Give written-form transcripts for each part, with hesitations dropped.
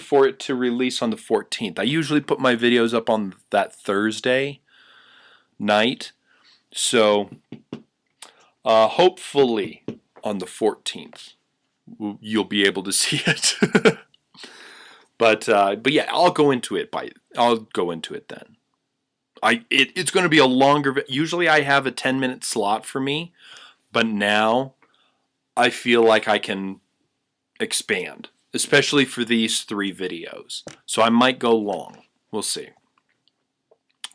for it to release on the 14th. I usually put my videos up on that Thursday night. So hopefully on the 14th you'll be able to see it. But yeah, I'll go into it then. It's going to be a longer. Usually I have a 10-minute slot for me, but now I feel like I can expand, especially for these 3 videos. So I might go long. We'll see.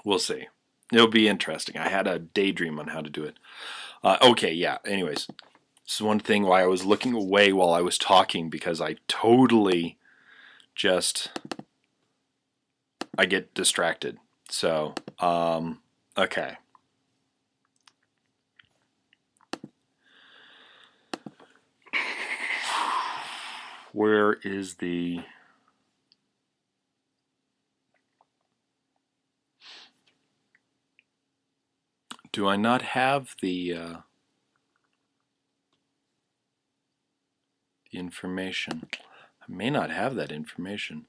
We'll see. It'll be interesting. I had a daydream on how to do it. Okay, yeah. Anyways, this is one thing why I was looking away while I was talking, because I totally I get distracted. So, okay. Where is the... Do I not have the information? I may not have that information.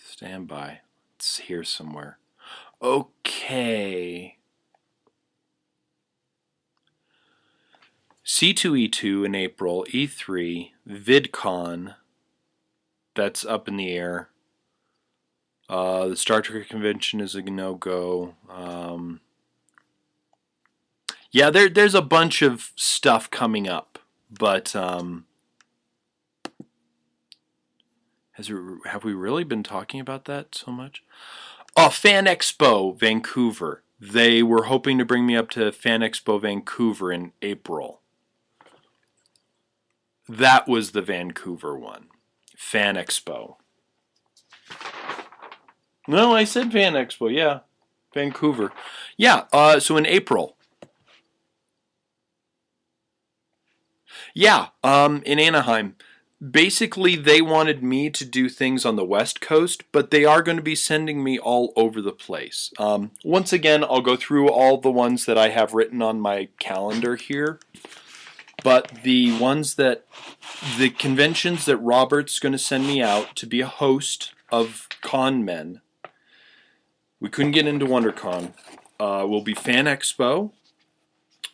Stand by. It's here somewhere. Okay. C2E2 in April, E3, VidCon, that's up in the air. The Star Trek convention is a no-go. Yeah, there's a bunch of stuff coming up, but have we really been talking about that so much? Oh, Fan Expo Vancouver. They were hoping to bring me up to Fan Expo Vancouver in April. That was the Vancouver one. Fan Expo. No, I said Fan Expo, yeah. Vancouver. Yeah, so in April. Yeah, in Anaheim. Basically, they wanted me to do things on the West Coast, but they are going to be sending me all over the place. Once again, I'll go through all the ones that I have written on my calendar here. But the conventions that Robert's going to send me out to be a host of con men, we couldn't get into WonderCon, will be Fan Expo,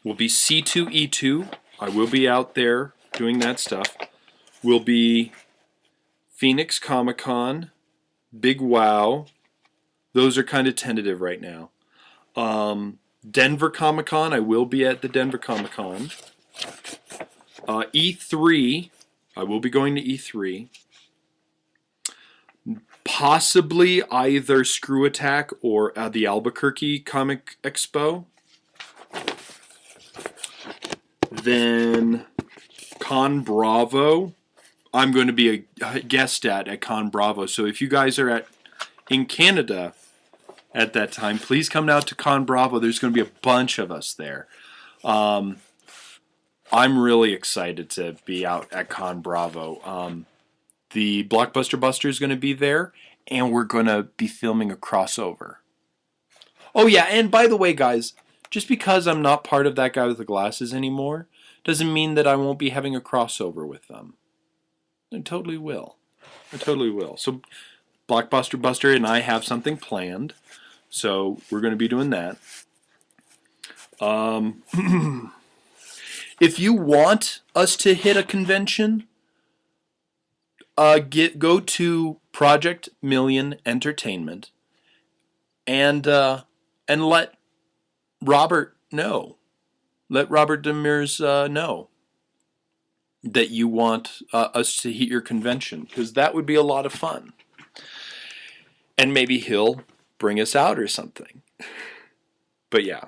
will be C2E2, I will be out there doing that stuff, will be Phoenix Comic Con, Big Wow, those are kind of tentative right now. Denver Comic Con, I will be at the Denver Comic Con. E3, I will be going to E3. Possibly either Screw Attack or the Albuquerque Comic Expo. Then Con Bravo, I'm going to be a guest at Con Bravo. So if you guys are in Canada at that time, please come out to Con Bravo. There's going to be a bunch of us there. I'm really excited to be out at Con Bravo. The Blockbuster Buster is going to be there, and we're going to be filming a crossover. Oh yeah, and by the way, guys, just because I'm not part of that guy with the glasses anymore, doesn't mean that I won't be having a crossover with them. I totally will. I totally will. So Blockbuster Buster and I have something planned, so we're going to be doing that. If you want us to hit a convention, go to Project Million Entertainment and let Robert know. Let Robert Demers know that you want us to hit your convention, because that would be a lot of fun. And maybe he'll bring us out or something. But yeah.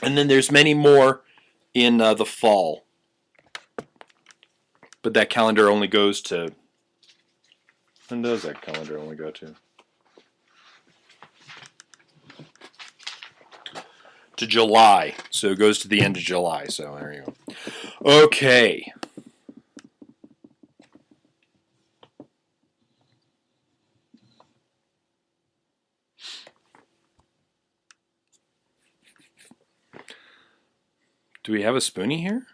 And then there's many more in the fall. But that calendar only goes to... When does that calendar only go to? To July. So it goes to the end of July. So there you go. Okay. Do we have a Spoonie here?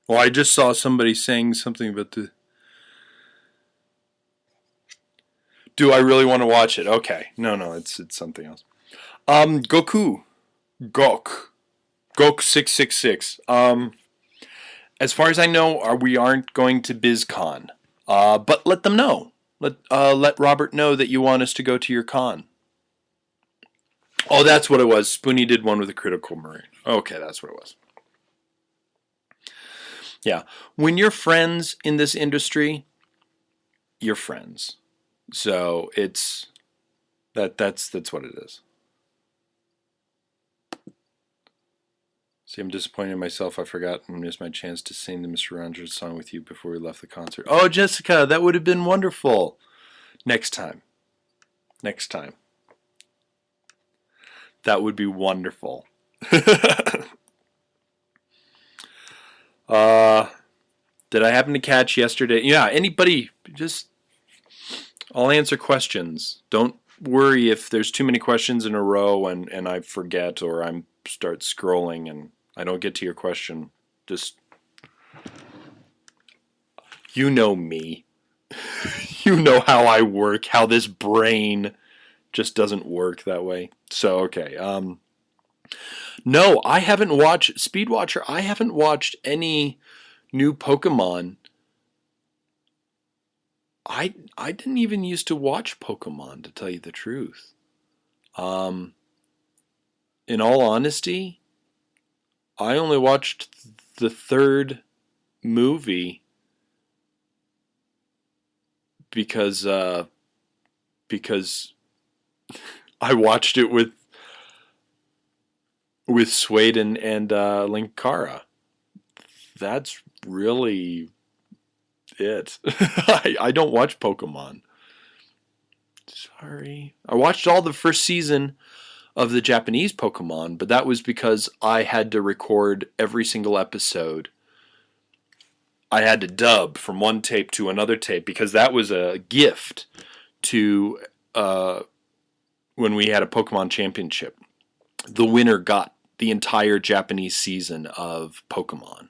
Well, I just saw somebody saying something about the... Do I really want to watch it? Okay. No, it's something else. Goku. Gok 666. As far as I know, we aren't going to BizCon. But let them know. Let Robert know that you want us to go to your con. Oh, that's what it was. Spoonie did one with a critical Marine. Okay, that's what it was. Yeah. When you're friends in this industry, you're friends. So it's that's what it is. See, I'm disappointed in myself. I forgot and missed my chance to sing the Mr. Rogers song with you before we left the concert. Oh, Jessica, that would have been wonderful. Next time. Next time. That would be wonderful. Did I happen to catch yesterday? Yeah, anybody, just, I'll answer questions. Don't worry if there's too many questions in a row and I forget or I start scrolling and I don't get to your question. Just, you know me. You know how I work, how this brain just doesn't work that way. So, okay. No, I haven't watched, Speedwatcher, I haven't watched any new Pokemon. I didn't even used to watch Pokemon, to tell you the truth. In all honesty, I only watched the third movie because I watched it with Suede and Linkara. That's really it. I don't watch Pokemon. Sorry. I watched all the first season of the Japanese Pokemon, but that was because I had to record every single episode. I had to dub from one tape to another tape because that was a gift to when we had a Pokemon Championship. The winner got the entire Japanese season of Pokemon.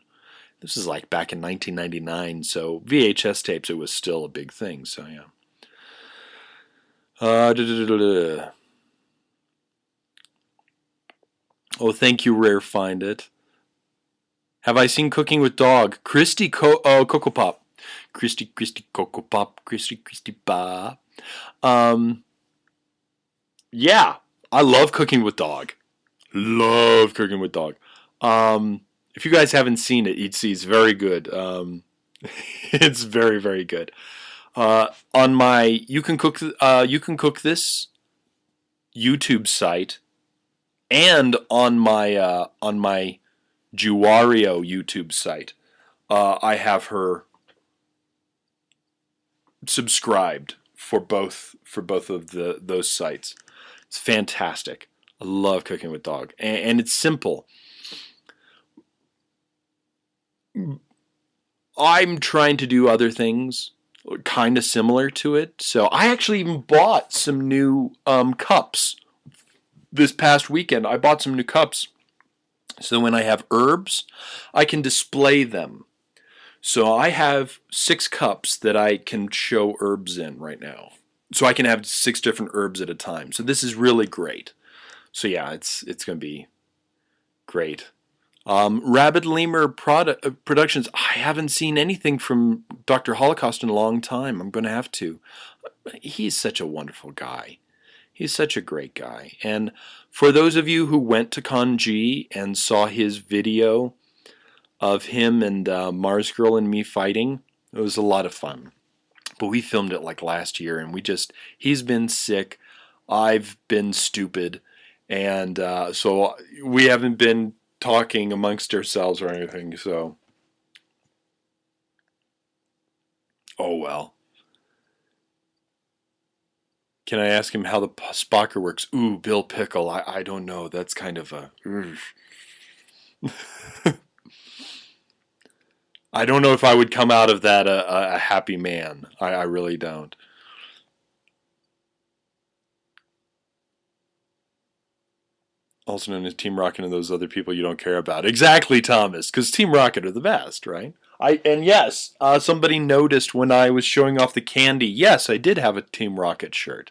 This is like back in 1999, so VHS tapes, it was still a big thing, so yeah. Oh, thank you, Rare Find It. Have I seen Cooking with Dog? Christy Coco Pop. Christy Coco Pop. Christy Pop. Yeah, I love Cooking with Dog. Love Cooking with Dog. If you guys haven't seen it, you'd see it's very good. It's very, very good. On my you can cook this YouTube site, and on my JewWario YouTube site, I have her subscribed for both of those sites. It's fantastic. I love Cooking with Dog, and it's simple. I'm trying to do other things kind of similar to it. So I actually even bought some new cups this past weekend. I bought some new cups so when I have herbs, I can display them. So I have 6 cups that I can show herbs in right now. So I can have 6 different herbs at a time. So this is really great. So yeah, it's going to be great. Rabid Lemur Productions. I haven't seen anything from Dr. Holocaust in a long time. I'm going to have to. He's such a wonderful guy. He's such a great guy. And for those of you who went to Con G and saw his video of him and Mars Girl and me fighting, it was a lot of fun. But we filmed it like last year, and he's been sick. I've been stupid. And so we haven't been talking amongst ourselves or anything, so oh well. Can I ask him how the Spocker works? Ooh, Bill Pickle. I don't know. That's kind of a I don't know if I would come out of that a happy man. I really don't. Also known as Team Rocket and those other people you don't care about. Exactly, Thomas, because Team Rocket are the best, right? And yes, somebody noticed when I was showing off the candy. Yes, I did have a Team Rocket shirt.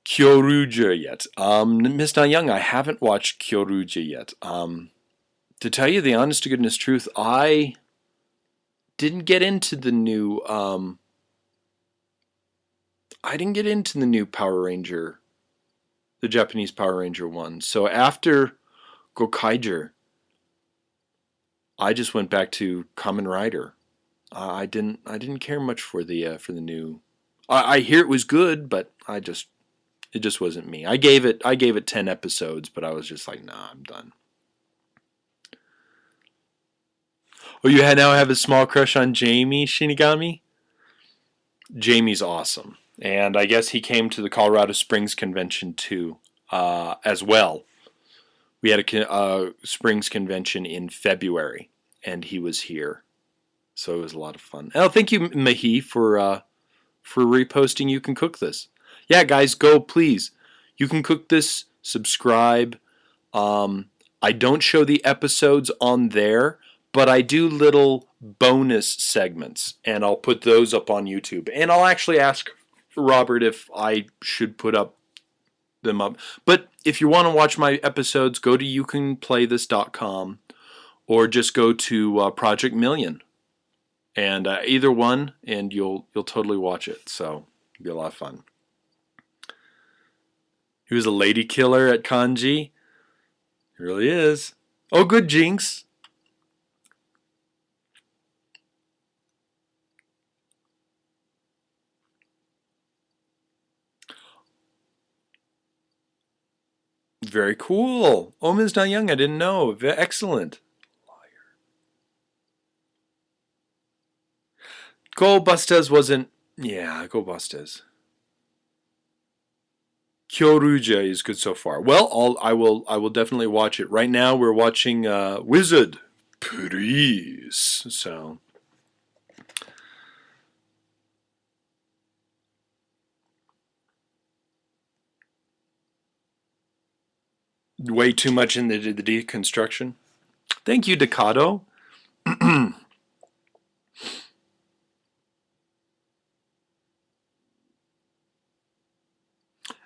Kyoruja yet. Miss Na Young, I haven't watched Kyoruja yet. To tell you the honest to goodness truth, I didn't get into the new. I didn't get into the new Power Ranger, the Japanese Power Ranger one. So after Gokaiger, I just went back to Kamen Rider. I didn't care much for the new. I hear it was good, but it just wasn't me. I gave it 10 episodes, but I was just like, nah, I'm done. Oh, you now have a small crush on Jamie Shinigami? Jamie's awesome. And I guess he came to the Colorado Springs convention too, as well. We had a Springs convention in February, and he was here. So it was a lot of fun. Oh, thank you, Mahi, for reposting You Can Cook This. Yeah, guys, go, please. You Can Cook This, subscribe. I don't show the episodes on there, but I do little bonus segments, and I'll put those up on YouTube. And I'll actually ask Robert if I should put them up. But if you want to watch my episodes, go to youcanplaythis.com or just go to Project Million. And either one, and you'll totally watch it. So it'll be a lot of fun. He was a lady killer at Kanji. He really is. Oh, good, Jinx. Very cool. Oh, Ms. Not Young, I didn't know. Excellent. Go Bustes wasn't. Yeah, Go Bustes. Kyoruja is good so far. Well, I will definitely watch it. Right now, we're watching Wizard. Please. So. Way too much in the deconstruction. Thank you, Decado.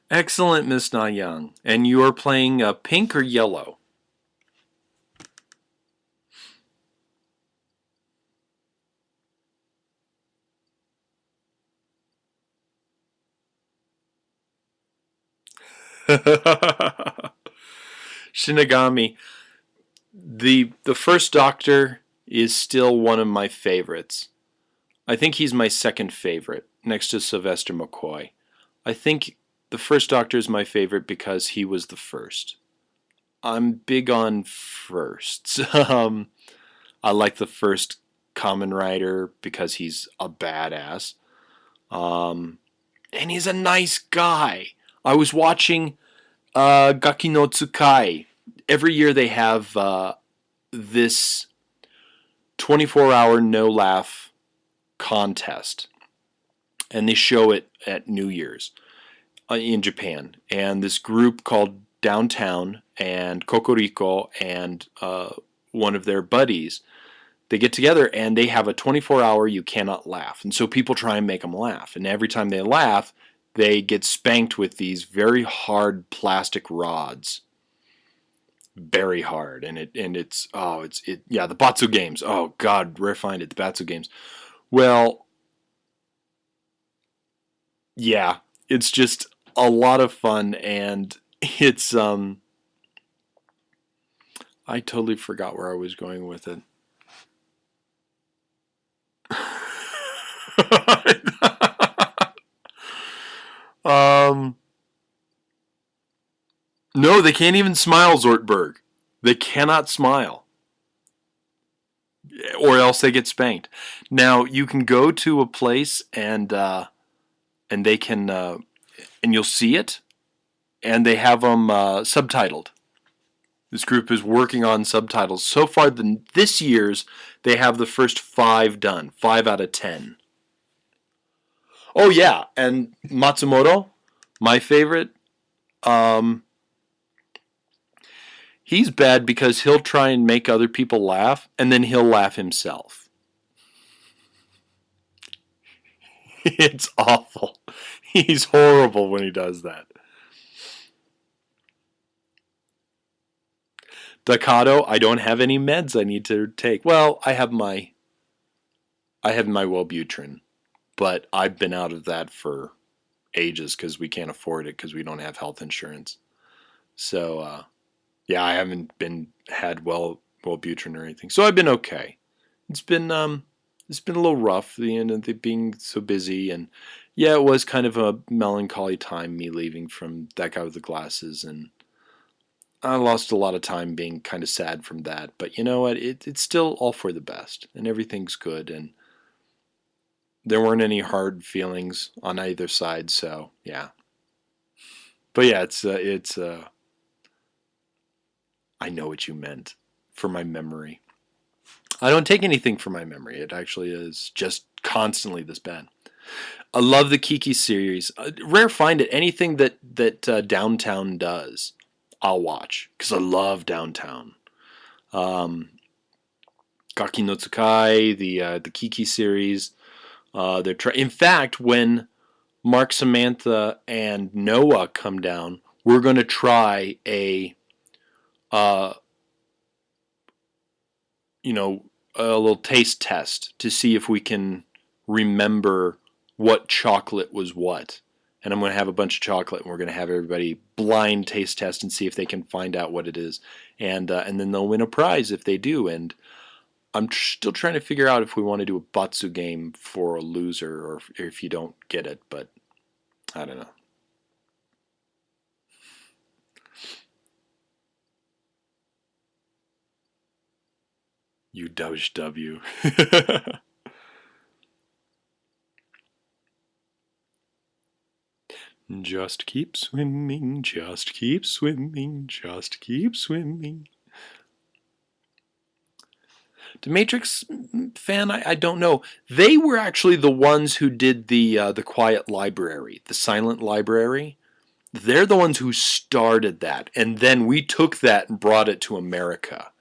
Excellent, Miss Na Young. And you are playing pink or yellow? Shinigami. The first Doctor is still one of my favorites. I think he's my second favorite, next to Sylvester McCoy. I think the first Doctor is my favorite because he was the first. I'm big on firsts. I like the first Kamen Rider because he's a badass. And he's a nice guy. I was watching Gaki no Tsukai. Every year they have this 24-hour no-laugh contest. And they show it at New Year's in Japan. And this group called Downtown and Kokoriko and one of their buddies, they get together and they have a 24-hour you cannot laugh. And so people try and make them laugh. And every time they laugh, they get spanked with these very hard plastic rods. Very hard. And it's the Batsu games. Oh God, rare find it, the Batsu games. Well, yeah, it's just a lot of fun, and it's I totally forgot where I was going with it. No, they can't even smile, Zortberg. They cannot smile. Or else they get spanked. Now, you can go to a place and they can, and you'll see it, and they have them subtitled. This group is working on subtitles. So far, this year's, they have the first 5 done. 5 out of 10. Oh, yeah. And Matsumoto, my favorite, he's bad because he'll try and make other people laugh, and then he'll laugh himself. It's awful. He's horrible when he does that. Dakato, I don't have any meds I need to take. Well, I have my Wellbutrin, but I've been out of that for ages because we can't afford it because we don't have health insurance. So, yeah, I haven't had Wellbutrin or anything. So I've been okay. It's been a little rough, the end of being so busy, and yeah, it was kind of a melancholy time, me leaving from that guy with the glasses, and I lost a lot of time being kind of sad from that. But you know what? It's still all for the best, and everything's good, and there weren't any hard feelings on either side. So yeah. But yeah, it's I know what you meant for my memory. I don't take anything for my memory. It actually is just constantly this bad. I love the Kiki series. Rare find it. Anything that Downtown does, I'll watch because I love Downtown. Gaki no Tsukai, the Kiki series. In fact, when Mark, Samantha, and Noah come down, we're going to try a little taste test to see if we can remember what chocolate was what. And I'm going to have a bunch of chocolate, and we're going to have everybody blind taste test and see if they can find out what it is. And then they'll win a prize if they do. And I'm still trying to figure out if we want to do a Batsu game for a loser or if you don't get it, but I don't know. You W. Just keep swimming, just keep swimming, just keep swimming. The Matrix fan, I don't know. They were actually the ones who did the Quiet Library, the Silent Library. They're the ones who started that, and then we took that and brought it to America.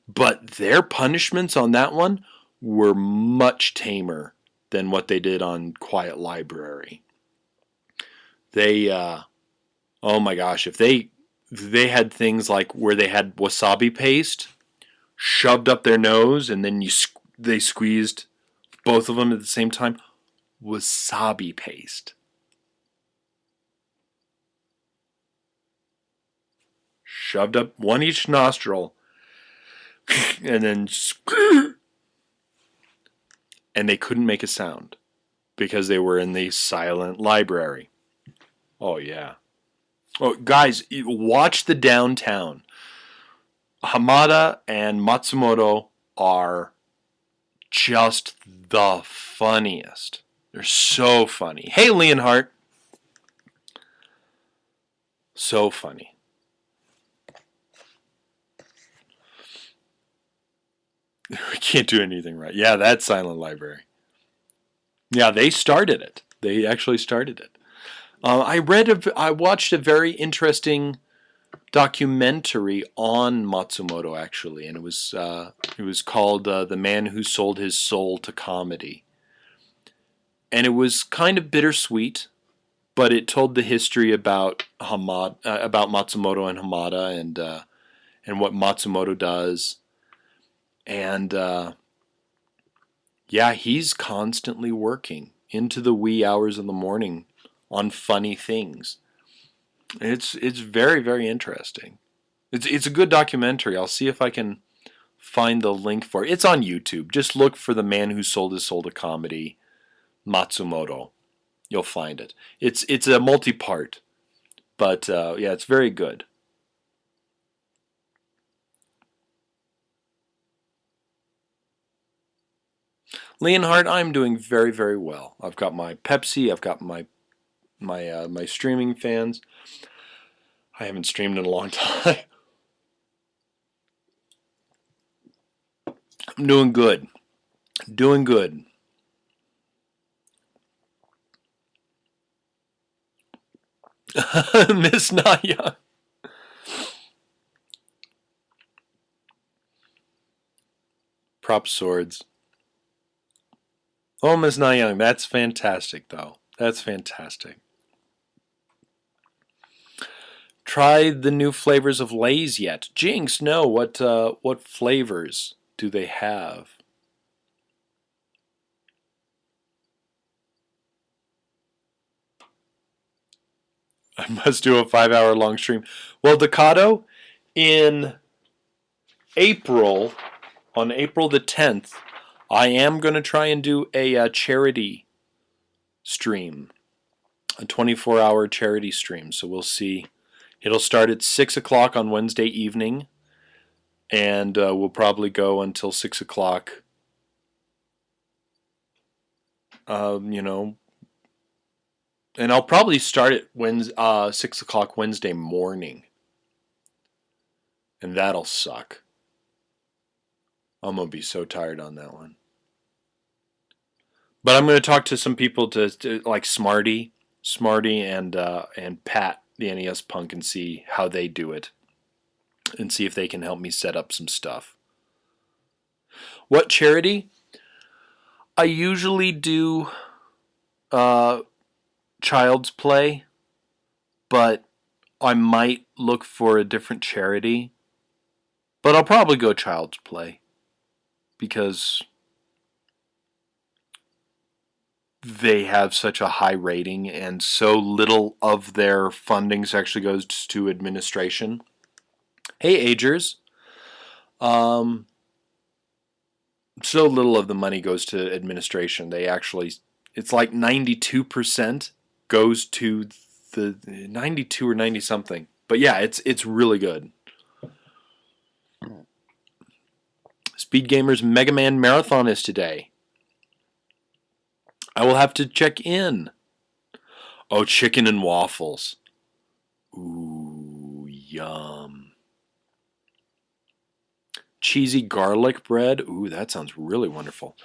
But their punishments on that one were much tamer than what they did on Quiet Library. They, oh my gosh, if they had things like where they had wasabi paste shoved up their nose and then they squeezed both of them at the same time, wasabi paste. Shoved up one each nostril and then and they couldn't make a sound because they were in the silent library. Oh, yeah. Oh, guys, watch the Downtown. Hamada and Matsumoto are just the funniest. They're so funny. Hey, Leonhardt. So funny. We can't do anything right. Yeah, that's Silent Library. Yeah, they started it. They actually started it. I watched a very interesting documentary on Matsumoto actually, and it was called "The Man Who Sold His Soul to Comedy," and it was kind of bittersweet, but it told the history about about Matsumoto and Hamada, and what Matsumoto does, and yeah, he's constantly working into the wee hours of the morning on funny things. It's very, very interesting. It's a good documentary. I'll see if I can find the link for it. It's on YouTube. Just look for The Man Who Sold His Soul to Comedy, Matsumoto. You'll find it. It's a multi-part, but yeah, it's very good. Leonhardt, I'm doing very, very well. I've got my Pepsi. I've got my streaming fans. I haven't streamed in a long time. I'm doing good. Doing good. Miss Naya. Prop swords. Oh, Miss Nayang, that's fantastic, though. That's fantastic. Tried the new flavors of Lay's yet? Jinx, no. What flavors do they have? I must do a 5 hour long stream. Well, Decado, in April, on April the 10th, I am going to try and do a charity stream, a 24-hour charity stream. So we'll see. It'll start at 6 o'clock on Wednesday evening, and we'll probably go until 6 o'clock. You know, and I'll probably start at 6 o'clock Wednesday morning, and that'll suck. I'm gonna be so tired on that one. But I'm gonna talk to some people to like Smarty, and Pat, the NES Punk, and see how they do it, and see if they can help me set up some stuff. What charity? I usually do Child's Play, but I might look for a different charity. But I'll probably go Child's Play because they have such a high rating and so little of their fundings actually goes to administration. Hey, Agers. So little of the money goes to administration. It's like 92% goes to the 92 or 90 something. But yeah, it's really good. Speed Gamer's Mega Man Marathon is today. I will have to check in. Oh, chicken and waffles. Ooh, yum. Cheesy garlic bread. Ooh, that sounds really wonderful.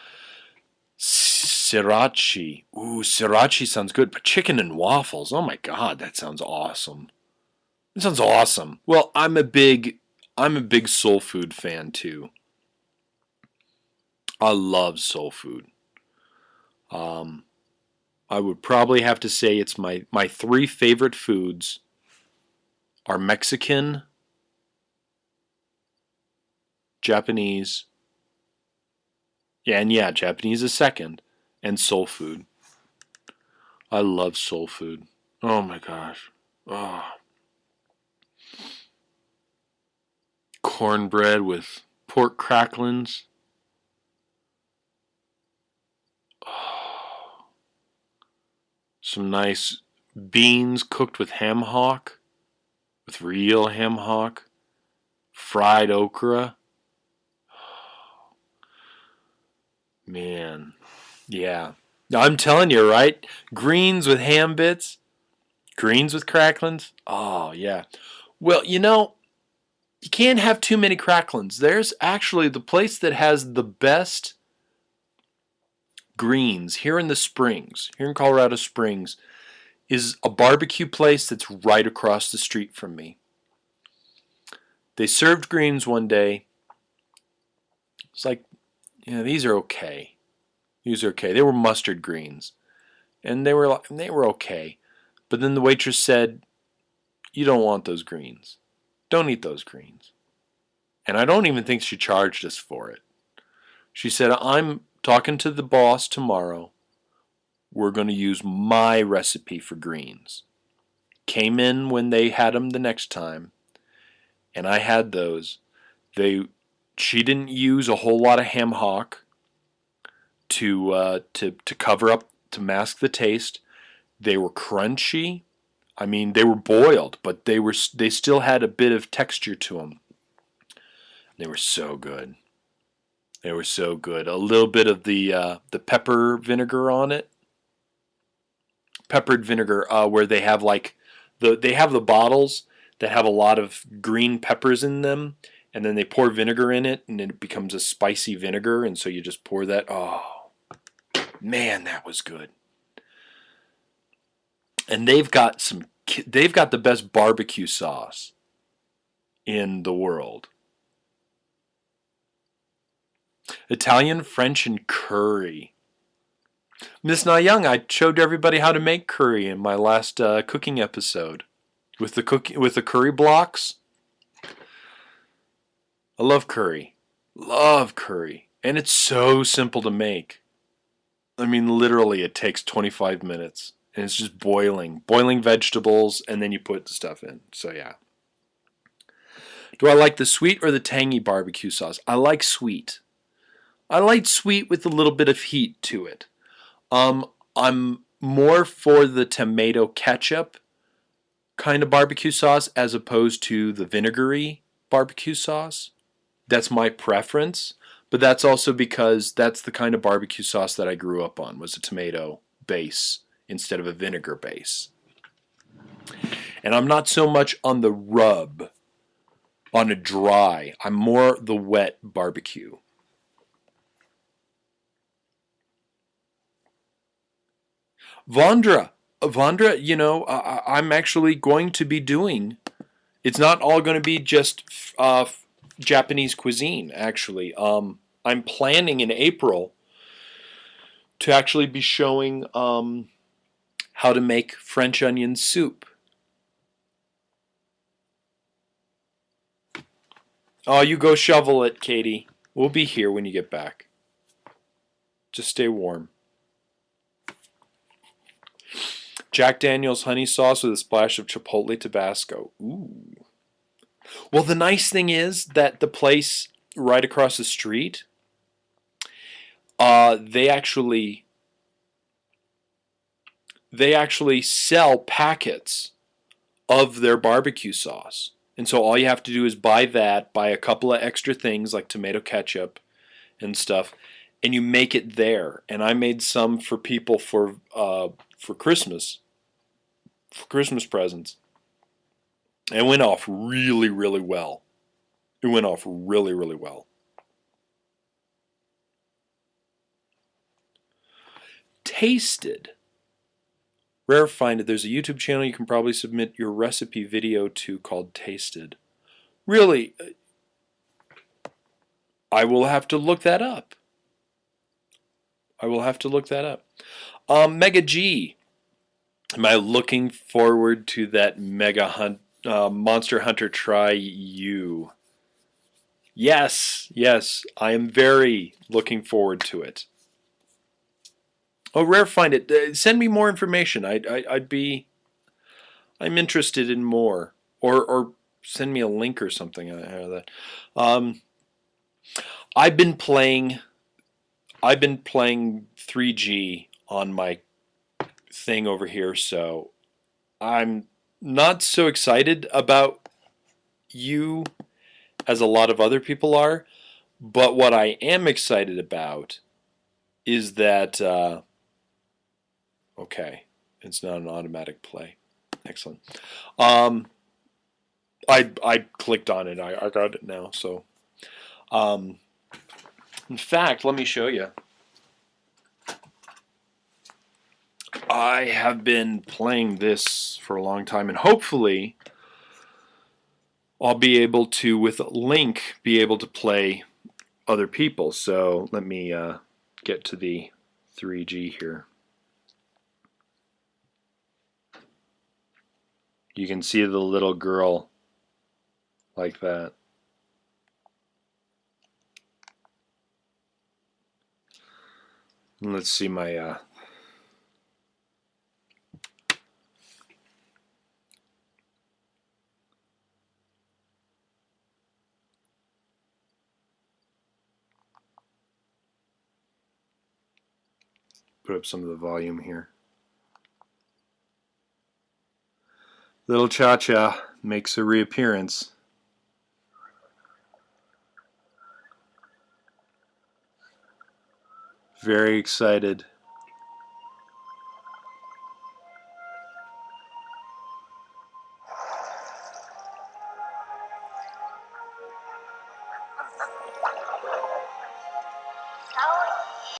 Sriracha. Ooh, sriracha sounds good. But chicken and waffles. Oh my god, that sounds awesome. It sounds awesome. Well, I'm a big soul food fan too. I love soul food. I would probably have to say it's my three favorite foods are Mexican, Japanese, Japanese is second, and soul food. I love soul food. Oh my gosh. Oh. Cornbread with pork cracklings. Oh. Some nice beans cooked with ham hock, with real ham hock. Fried okra. Man, yeah. I'm telling you, right? Greens with ham bits, greens with cracklings. Oh, yeah. Well, you can't have too many cracklings. There's actually the place that has the best greens here in the Springs, here in Colorado Springs, is a barbecue place that's right across the street from me. They served greens one day. It's like, these are okay. These are okay. They were mustard greens, and they were okay. But then the waitress said, "You don't want those greens. Don't eat those greens." And I don't even think she charged us for it. She said, "I'm talking to the boss tomorrow. We're going to use my recipe for greens." Came in when they had them the next time, and I had those. She didn't use a whole lot of ham hock to cover up, to mask the taste. They were crunchy. I mean, they were boiled, but they still had a bit of texture to them. They were so good. They were so good. A little bit of the pepper vinegar on it. Peppered vinegar, where they have like they have the bottles that have a lot of green peppers in them, and then they pour vinegar in it, and it becomes a spicy vinegar, and so you just pour that. Oh, man, that was good. And they've got the best barbecue sauce in the world. Italian, French, and curry. Miss Na Young, I showed everybody how to make curry in my last cooking episode with the curry blocks. I love curry. Love curry. And it's so simple to make. I mean, literally, it takes 25 minutes. And it's just boiling vegetables, and then you put the stuff in. So, yeah. Do I like the sweet or the tangy barbecue sauce? I like sweet. I like sweet with a little bit of heat to it. I'm more for the tomato ketchup kind of barbecue sauce as opposed to the vinegary barbecue sauce. That's my preference, but that's also because that's the kind of barbecue sauce that I grew up on, was a tomato base instead of a vinegar base. And I'm not so much on the rub, on a dry. I'm more the wet barbecue. Vondra, you know, I'm actually going to be doing. It's not all going to be just Japanese cuisine. Actually, I'm planning in April to actually be showing how to make French onion soup. Oh, you go shovel it, Katie. We'll be here when you get back. Just stay warm. Jack Daniel's honey sauce with a splash of chipotle Tabasco. Ooh. Well, the nice thing is that the place right across the street, they actually sell packets of their barbecue sauce. And so all you have to do is buy a couple of extra things like tomato ketchup and stuff, and you make it there. And I made some for people for Christmas presents. And it went off really, really well. It went off really, really well. Tasted. Rare find it. There's a YouTube channel you can probably submit your recipe video to called Tasted. Really? I will have to look that up. Mega G. Am I looking forward to that Monster Hunter Try You? Yes, I am very looking forward to it. Oh, Rare Find It. Send me more information. I'm interested in more. Or send me a link or something. I've been playing 3G on my thing over here, so I'm not so excited about you as a lot of other people are, but what I am excited about is that okay, it's not an automatic play. Excellent. I clicked on it. I got it now. So in fact, let me show you. I have been playing this for a long time, and hopefully I'll be able to, with a link, be able to play other people. So let me get to the 3G here. You can see the little girl like that. And let's see my put up some of the volume here. Little Cha-Cha makes a reappearance. Very excited.